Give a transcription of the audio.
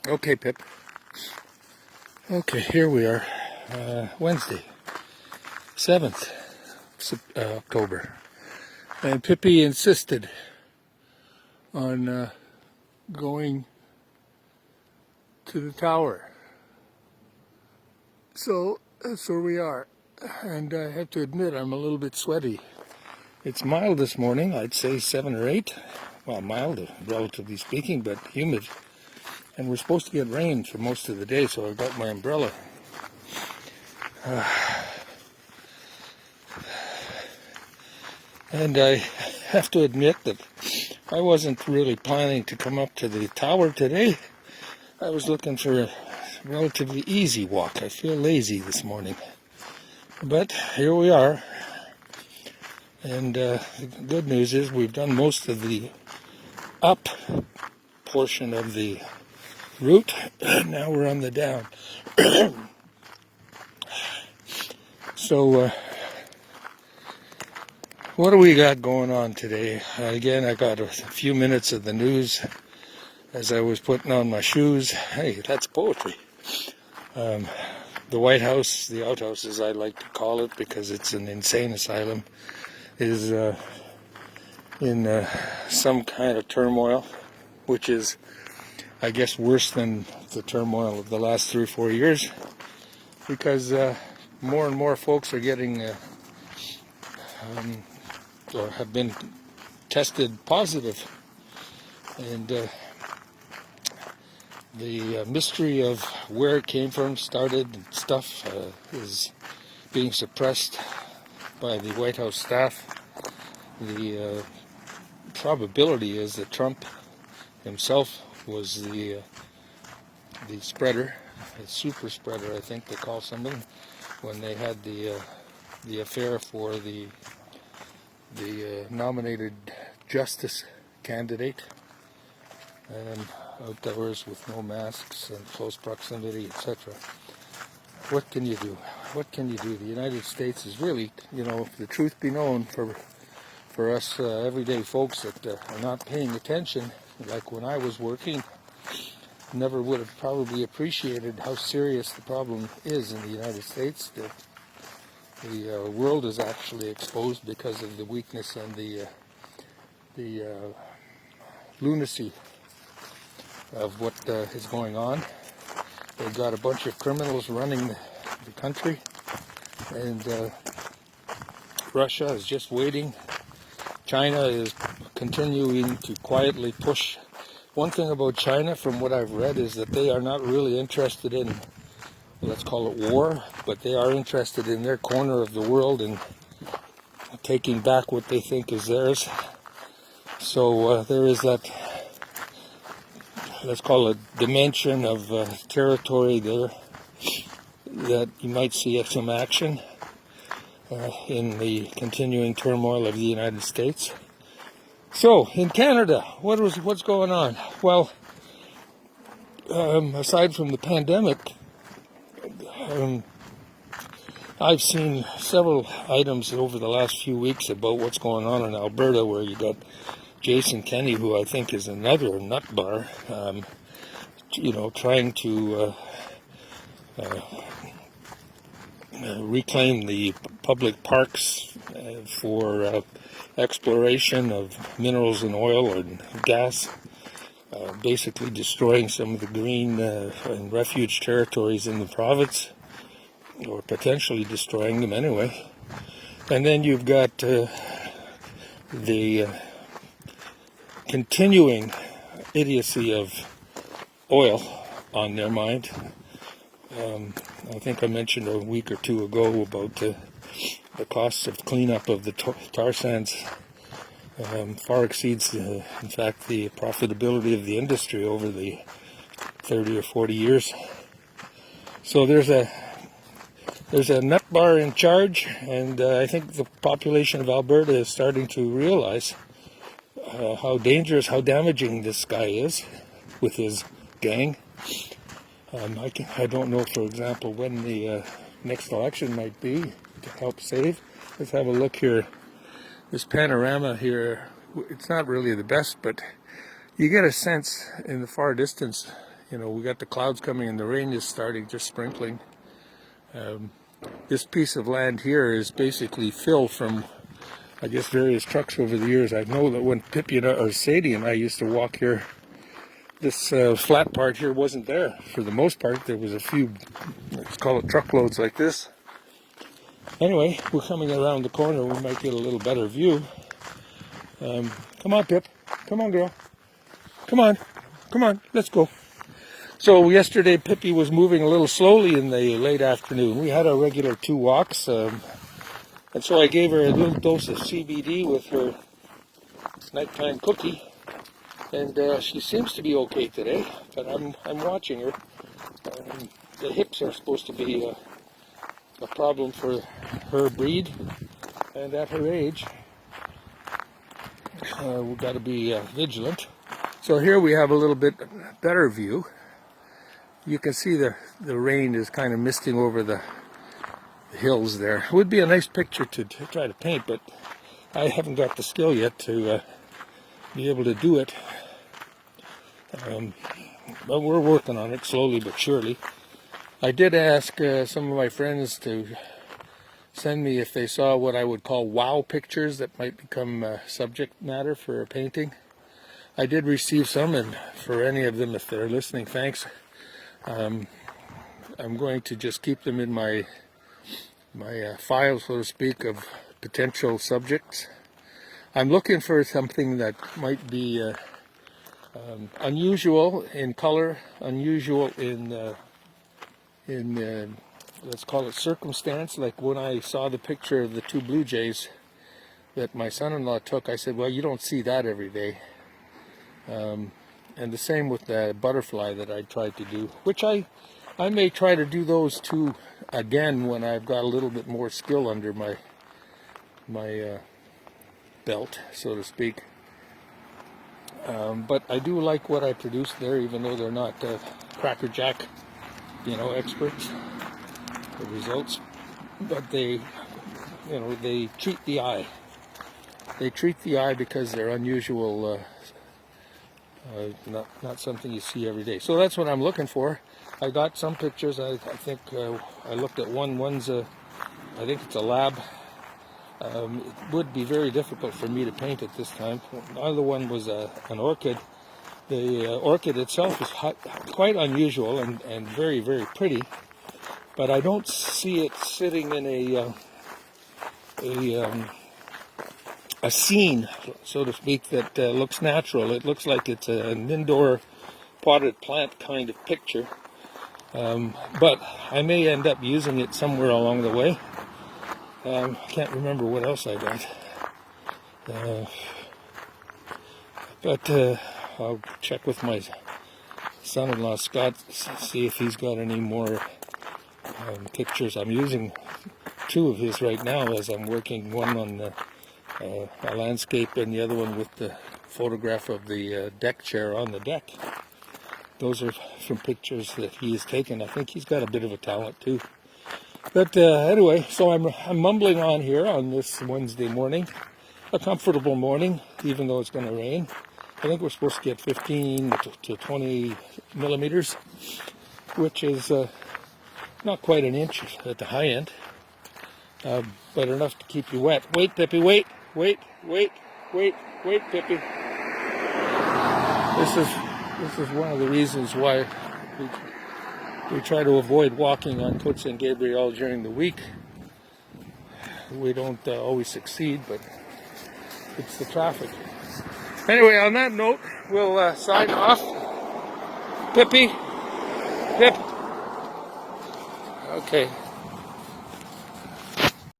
Okay, Pip. Okay, here we are. Wednesday, 7th October. And Pippi insisted on going to the tower. So that's where we are. And I have to admit, I'm a little bit sweaty. It's mild this morning, I'd say 7 or 8. Well, mild, relatively speaking, but humid. And we're supposed to get rain for most of the day, so I've got my umbrella. And I have to admit that I wasn't really planning to come up to the tower today. I was looking for a relatively easy walk. I feel lazy this morning. But here we are. And the good news is we've done most of the up portion of the route. Now we're on the down. So what do we got going on today? Again, I got a few minutes of the news as I was putting on my shoes. Hey, that's poetry. The White House, the outhouse as I like to call it because it's an insane asylum, is in some kind of turmoil, which is, I guess, worse than the turmoil of the last 3 or 4 years, because more and more folks are getting or have been tested positive, and the mystery of where it came from, started, and stuff is being suppressed by the White House staff. The probability is that Trump himself was the spreader, a super spreader, I think they call somebody, when they had the affair for the nominated justice candidate, and outdoors with no masks and close proximity, etc. What can you do? What can you do? The United States is really, if the truth be known, for us everyday folks that are not paying attention, like when I was working, never would have probably appreciated how serious the problem is in the United States. The world is actually exposed because of the weakness and the lunacy of what is going on. They've got a bunch of criminals running the country, and Russia is just waiting. China is continuing to quietly push. One thing about China, from what I've read, is that they are not really interested in, let's call it war, but they are interested in their corner of the world and taking back what they think is theirs. So there is that, let's call it, dimension of territory there that you might see some action in the continuing turmoil of the United States. So in Canada, what's going on? Well, aside from the pandemic, I've seen several items over the last few weeks about what's going on in Alberta, where you got Jason Kenney, who I think is another nut bar, trying to reclaim the public parks for exploration of minerals and oil and gas, basically destroying some of the green and refuge territories in the province, or potentially destroying them anyway. And then you've got the continuing idiocy of oil on their mind. I think I mentioned a week or two ago about the costs of cleanup of the tar sands far exceeds, in fact, the profitability of the industry over the 30 or 40 years. So there's a nut bar in charge, and I think the population of Alberta is starting to realize how dangerous, how damaging this guy is with his gang. I don't know, for example, when the next election might be to help save. Let's have a look here. This panorama here, it's not really the best, but you get a sense in the far distance, You know, we got the clouds coming and the rain is starting, just sprinkling. This piece of land here is basically fill from, I guess, various trucks over the years. I know that when Pippi or Sadie and I used to walk here, this flat part here wasn't there. For the most part, there was a few, let's call it truckloads like this. Anyway, we're coming around the corner. We might get a little better view. Come on, Pip. Come on, girl. Come on. Come on. Let's go. So yesterday, Pippi was moving a little slowly in the late afternoon. We had our regular 2 walks. And so I gave her a little dose of CBD with her nighttime cookie. And she seems to be okay today. But I'm watching her. The hips are supposed to be a problem for her breed. And at her age, we've got to be vigilant. So here we have a little bit better view. You can see the rain is kind of misting over the hills there. It would be a nice picture to try to paint, but I haven't got the skill yet to be able to do it. But we're working on it slowly but surely. I did ask some of my friends to send me if they saw what I would call wow pictures that might become subject matter for a painting. I did receive some, and for any of them, if they're listening, thanks. I'm going to just keep them in my file, so to speak, of potential subjects. I'm looking for something that might be unusual in color, unusual in let's call it circumstance. Like when I saw the picture of the 2 blue jays that my son-in-law took, I said, well, you don't see that every day. And the same with the butterfly that I tried to do, which I may try to do those 2 again when I've got a little bit more skill under my belt, so to speak. But I do like what I produced there, even though they're not crackerjack, experts. The results, but they treat the eye. They treat the eye because they're unusual. Not something you see every day. So that's what I'm looking for. I got some pictures. I think I looked at one. One's I think it's a lab. It would be very difficult for me to paint at this time. Another one was an orchid. The orchid itself is quite unusual and very, very pretty. But I don't see it sitting in a scene, so to speak, that looks natural. It looks like it's an indoor potted plant kind of picture. But I may end up using it somewhere along the way. I can't remember what else I got. But I'll check with my son-in-law Scott, see if he's got any more pictures. I'm using 2 of his right now as I'm working, one on a landscape and the other one with the photograph of the deck chair on the deck. Those are from pictures that he has taken. I think he's got a bit of a talent too. But anyway, so I'm mumbling on here on this Wednesday morning. A comfortable morning, even though it's going to rain. I think we're supposed to get 15 to 20 millimeters, which is not quite an inch at the high end, but enough to keep you wet. Wait, Pippi, wait, Pippi. This is one of the reasons why we try to avoid walking on Côte Saint-Gabriel during the week. We don't always succeed, but it's the traffic. Anyway, on that note, we'll sign off. Pippi, Pip. Okay.